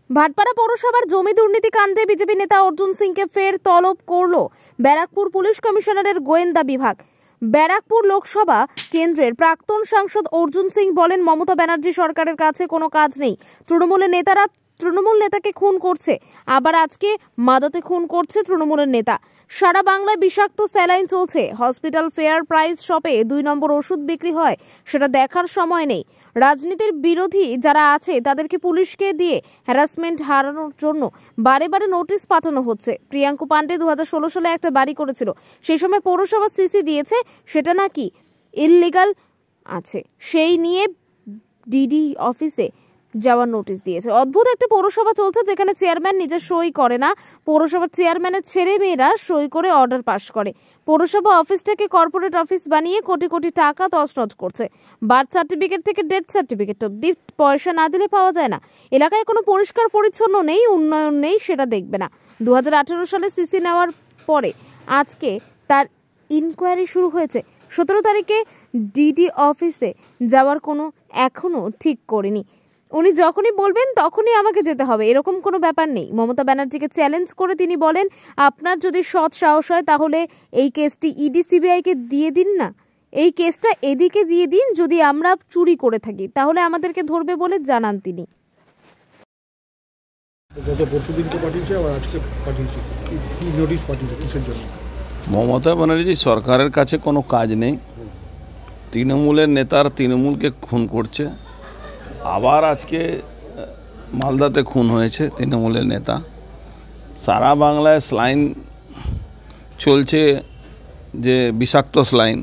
ভাটপাড়া পৌরসভার জমি দুর্নীতি কাণ্ডে বিজেপি নেতা অর্জুন সিংকে ফের তলব করল ব্যারাকপুর পুলিশ কমিশনারের গোয়েন্দা বিভাগ। ব্যারাকপুর লোকসভা কেন্দ্রের প্রাক্তন সাংসদ অর্জুন সিং বলেন, মমতা ব্যানার্জি সরকারের কাছে কোনো কাজ নেই। তৃণমূল নেতাকে খুন করছে, আবার আজকে মাদতে খুন করছে তৃণমূলের নেতা। সারা বাংলায় বিষাক্ত স্যালাইন চলছে। হসপিটাল ফেয়ার প্রাইস শপে 2 নম্বর ওষুধ বিক্রি হয়, সেটা দেখার সময় নেই। রাজনীতির বিরোধী যারা আছে তাদেরকে পুলিশকে দিয়ে হ্যারাসমেন্ট হারানোর জন্য বারে বারে নোটিশ পাঠানো হচ্ছে। প্রিয়াঙ্কু পান্ডে 2016 সালে একটা বাড়ি করেছিল, সেই সময় পৌরসভা সিসি দিয়েছে, সেটা নাকি ইললিগাল আছে, সেই নিয়ে ডিডি অফিসে যাওয়ার নোটিশ দিয়েছে। অদ্ভুত একটা পৌরসভা চলছে যেখানে চেয়ারম্যান নিজে সই করে না, পৌরসভার চেয়ারম্যানের ছেলে মেয়েরা সই করে অর্ডার পাস করে। পৌরসভা অফিসটাকে কর্পোরেট অফিস বানিয়ে কোটি কোটি টাকা তছনছ করছে। বার্থ সার্টিফিকেট থেকে ডেথ সার্টিফিকেট অব্দি পয়সা না দিলে পাওয়া যায় না। এলাকায় কোনো পরিষ্কার পরিচ্ছন্ন নেই, উন্নয়ন নেই, সেটা দেখবে না। 2018 সালে সিসি নেওয়ার পরে আজকে তার ইনকোয়ারি শুরু হয়েছে। 17 তারিখে ডিডি অফিসে যাওয়ার কোনো এখনো ঠিক করেনি। উনি যখনই বলবেন তখনই আমাকে যেতে হবে, এরকম কোনো ব্যাপার নেই। মমতা ব্যানার্জিকে চ্যালেঞ্জ করে তিনি বলেন, আপনার যদি সৎ সাহস হয় তাহলে এই কেসটি ইডি সিবিআইকে দিয়ে দিন না, এই কেসটা এদিকে দিয়ে দিন। যদি আমরা চুরি করে থাকি তাহলে আমাদেরকে ধরবে বলে জানান তিনি। মমতা ব্যানার্জি সরকারের কাছে কোনো কাজ নেই, তৃণমূলের নেতার তৃণমূলকে খুন করছে। আবার আজকে মালদাতে খুন হয়েছে তৃণমূলের নেতা। সারা বাংলায় স্লাইন চলছে, যে বিষাক্ত স্লাইন,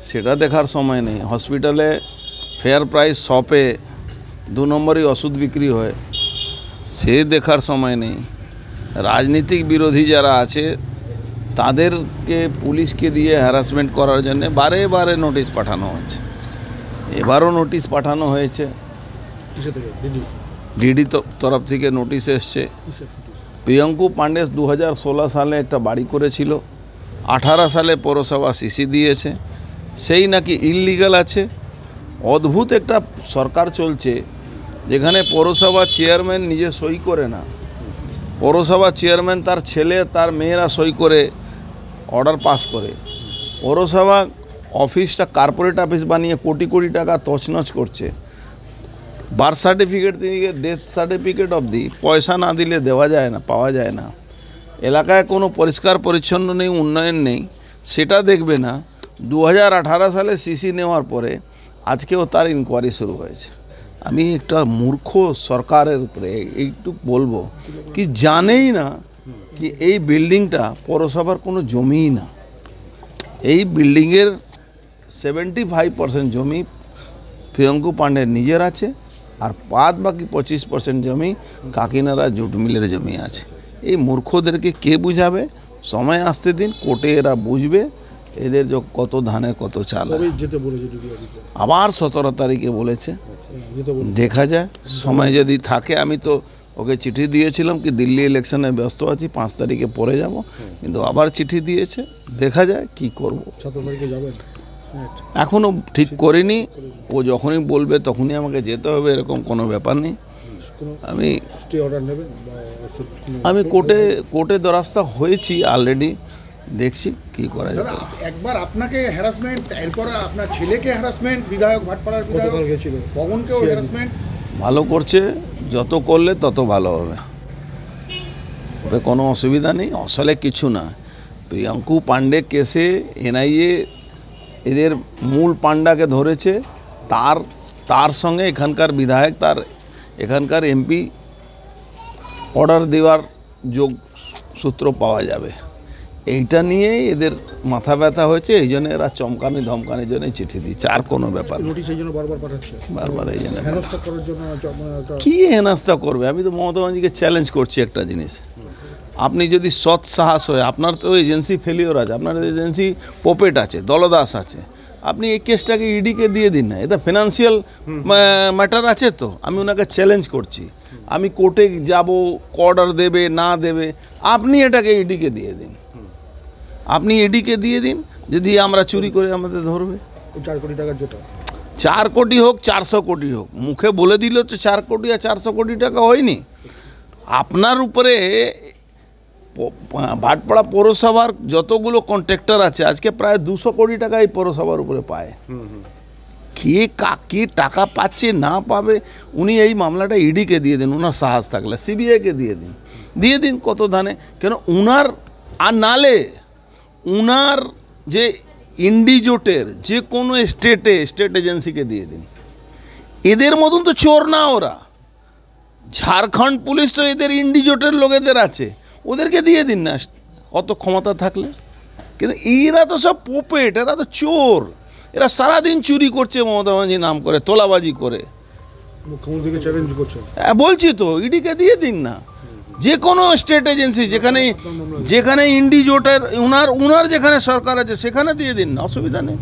সেটা দেখার সময় নেই। হসপিটালে ফেয়ার প্রাইস শপে 2 নম্বরই ওষুধ বিক্রি হয়, সে দেখার সময় নেই। রাজনীতিক বিরোধী যারা আছে তাদেরকে পুলিশকে দিয়ে হ্যারাসমেন্ট করার জন্য বারে বারে নোটিশ পাঠানো হচ্ছে। এবারও নোটিশ পাঠানো হয়েছে, ডিডি তরফ থেকে নোটিশ এসছে। প্রিয়াঙ্কু পান্ডে 2016 সালে একটা বাড়ি করেছিল, 18 সালে পৌরসভা সিসি দিয়েছে, সেই নাকি ইললিগাল আছে। অদ্ভুত একটা সরকার চলছে যেখানে পৌরসভা চেয়ারম্যান নিজে সই করে না, পৌরসভা চেয়ারম্যান তার ছেলে তার মেয়েরা সই করে অর্ডার পাস করে। পৌরসভা অফিসটা কর্পোরেট অফিস বানিয়ে কোটি কোটি টাকা তছনছ করছে। বার্থ সার্টিফিকেট থেকে ডেথ সার্টিফিকেট অবধি পয়সা না দিলে দেওয়া যায় না, পাওয়া যায় না। এলাকায় কোনো পরিষ্কার পরিচ্ছন্ন নেই, উন্নয়ন নেই, সেটা দেখবে না। 2018 সালে সিসি নেওয়ার পরে আজকেও তার ইনকোয়ারি শুরু হয়েছে। আমি একটা মূর্খ সরকারের উপরে একটু বলবো কি, জানেই না কি এই বিল্ডিংটা পৌরসভার কোনো জমিই না। এই বিল্ডিংয়ের 75% জমি প্রিয়াঙ্কু পান্ডের নিজের আছে, আর বাকি 25% জমি কাকিনাড়া জুট মিলের জমি আছে। এই মূর্খদেরকে কে বুঝাবে? সময় আসতে দিন, কোর্টে এরা বুঝবে এদের কত ধানের কত চাল। আবার 17 তারিখে বলেছে, দেখা যায় সময় যদি থাকে। আমি তো ওকে চিঠি দিয়েছিলাম কি দিল্লি ইলেকশনে ব্যস্ত আছি, 5 তারিখে পরে যাব, কিন্তু আবার চিঠি দিয়েছে, দেখা যায় কি করব। 17 তারিখে যাবেন? এখনও ঠিক করিনি, ও যখনই বলবে তখনই আমাকে যেতে হবে, এরকম কোনো ব্যাপার নেই। আমি কোর্টে দ্বারস্থ হয়েছি অলরেডি, দেখছি কি করা যায়। একবার আপনাকে হ্যারাসমেন্ট, এরপর আপনার ছেলেকে হ্যারাসমেন্ট, বিধায়ক ভাটপাড়ার বিধায়ক গেছিল, পবনকেও হ্যারাসমেন্ট। ভালো করছে, যত করলে তত ভালো হবে, ওতে কোনো অসুবিধা নেই। আসলে কিছু না, প্রিয়াঙ্কু পান্ডে কেসে এনআইএ এদের মূল পান্ডাকে ধরেছে, তার সঙ্গে এখানকার বিধায়ক, তার এখানকার এমপি অর্ডার দেওয়ার যোগসূত্র পাওয়া যাবে। এইটা নিয়েই এদের মাথা ব্যথা হয়েছে, এই জন্য এরা চমকানি ধমকানির জন্য চিঠি দিচ্ছে, আর কোনো ব্যাপার বারবার এই জন্য। কি হেনাস্তা করবে? আমি তো মমতা ব্যানার্জিকে চ্যালেঞ্জ করছি একটা জিনিস, আপনি যদি সৎ সাহস হয়, আপনার তো এজেন্সি ফেলিওর আছে, আপনার এজেন্সি পোপেট আছে, দলদাস আছে, আপনি এই কেসটাকে ইডিকে দিয়ে দিন না। এটা ফিনান্সিয়াল ম্যাটার আছে, তো আমি ওনাকে চ্যালেঞ্জ করছি। আমি কোর্টে যাব, অর্ডার দেবে না দেবে, আপনি এটাকে ইডিকে দিয়ে দিন, আপনি ইডিকে দিয়ে দিন। যদি আমরা চুরি করে আমাদের ধরবে, 4 কোটি টাকার যেটা 4 কোটি হোক 400 কোটি হোক, মুখে বলে দিল তো 4 কোটি আর 400 কোটি টাকা হয়নি। আপনার উপরে ভাটপাড়া পৌরসভার যতগুলো কন্ট্রাক্টর আছে আজকে প্রায় 200 কোটি টাকা এই পৌরসভার উপরে পায়। কে কাকে টাকা পাচ্ছে না পাবে, উনি এই মামলাটা ইডিকে দিয়ে দিন, ওনার সাহস থাকলে সিবিআইকে দিয়ে দিন কত ধানে, কেন উনার আর নালে উনার যে ইন্ডিজোটের যে কোনো স্টেট এজেন্সিকে দিয়ে দিন। এদের মতন তো চোর না ওরা, ঝাড়খণ্ড পুলিশ তো এদের ইন্ডিজোটের লোকেদের আছে, ওদেরকে দিয়ে দিন না অত ক্ষমতা থাকলে। কিন্তু এরা তো সব পোপেট, এরা তো চোর, এরা সারাদিন চুরি করছে মমতা ব্যানার্জি নাম করে, তোলাবাজি করে। মুখ্যমন্ত্রীকে চ্যালেঞ্জ করছে, বলছি তো ইডিকে দিয়ে দিন না, যে কোনো স্টেট এজেন্সি যেখানে ইন্ডিজোটের উনার যেখানে সরকার আছে সেখানে দিয়ে দিন না, অসুবিধা নেই।